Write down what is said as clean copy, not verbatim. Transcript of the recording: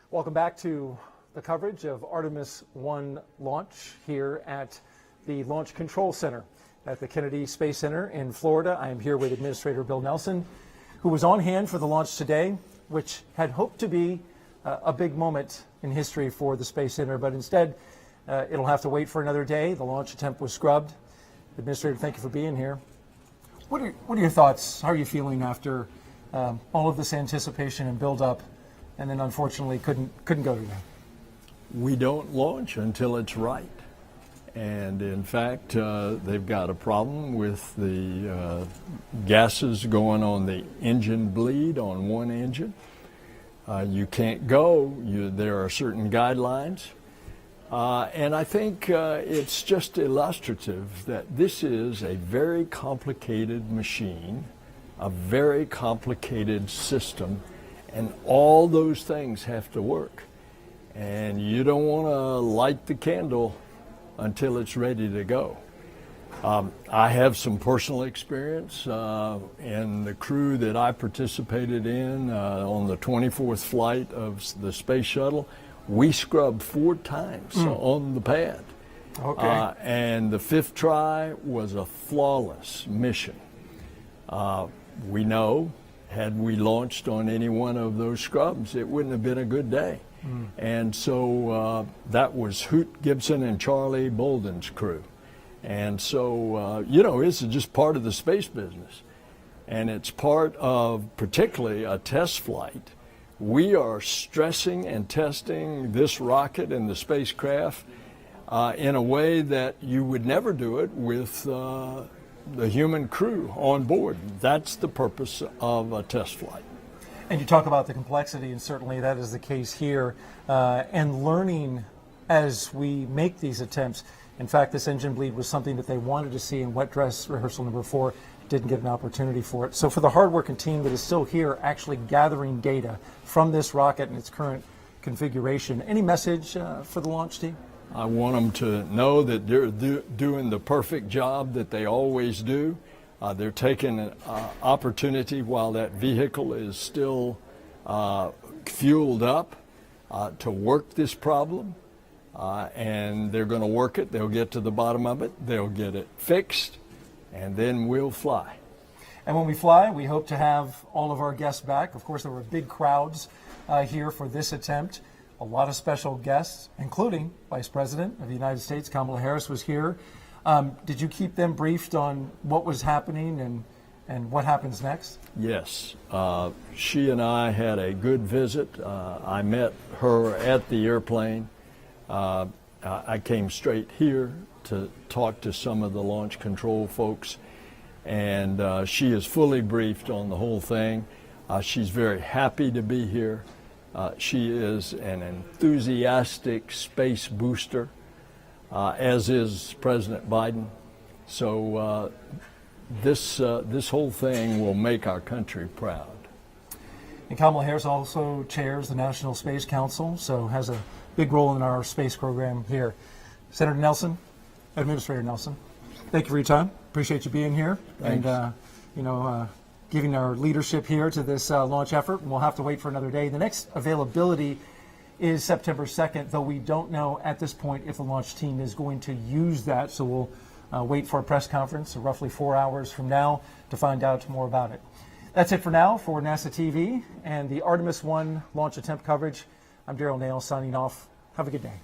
Welcome back to the coverage of Artemis 1 launch here at the Launch Control Center at the Kennedy Space Center in Florida. I am here with Administrator Bill Nelson, who was on hand for the launch today, which had hoped to be a big moment in history for the Space Center, but instead it'll have to wait for another day. The launch attempt was scrubbed. Administrator, thank you for being here. What are your thoughts? How are you feeling after all of this anticipation and build-up, and then unfortunately couldn't go today? We don't launch until it's right. And in fact, they've got a problem with the gases going on the engine bleed on one engine. You can't go. There are certain guidelines. And I think it's just illustrative that this is a very complicated machine, a very complicated system, and all those things have to work. And you don't want to light the candle until it's ready to go. I have some personal experience in the crew that I participated in on the 24th flight of the space shuttle. We scrubbed 4 times on the pad. Okay. And the 5th try was a flawless mission. We know, had we launched on any one of those scrubs, it wouldn't have been a good day. And so that was Hoot Gibson and Charlie Bolden's crew. And so, this is just part of the space business. And it's part of particularly a test flight. We are stressing and testing this rocket and the spacecraft in a way that you would never do it with the human crew on board. That's the purpose of a test flight. And you talk about the complexity, and certainly that is the case here, and learning as we make these attempts. In fact, this engine bleed was something that they wanted to see in wet dress rehearsal number 4, didn't get an opportunity for it. So for the hardworking team that is still here actually gathering data from this rocket and its current configuration, any message for the launch team? I want them to know that they're doing the perfect job that they always do. They're taking an opportunity while that vehicle is still fueled up to work this problem, and they're going to work it. They'll get to the bottom of it. They'll get it fixed, and then we'll fly. And when we fly, we hope to have all of our guests back. Of course, there were big crowds here for this attempt. A lot of special guests, including Vice President of the United States, Kamala Harris, was here. Did you keep them briefed on what was happening and what happens next? Yes. She and I had a good visit. I met her at the airplane. I came straight here to talk to some of the launch control folks, and she is fully briefed on the whole thing. She's very happy to be here. She is an enthusiastic space booster, as is President Biden. So this whole thing will make our country proud. And Kamala Harris also chairs the National Space Council, so has a big role in our space program here. Senator Nelson, Administrator Nelson, thank you for your time. Appreciate you being here. Thanks. And giving our leadership here to this launch effort. And we'll have to wait for another day. The next availability is September 2nd, though we don't know at this point if the launch team is going to use that. So we'll wait for a press conference roughly 4 hours from now to find out more about it. That's it for now for NASA TV and the Artemis 1 launch attempt coverage. I'm Daryl Nail signing off. Have a good day.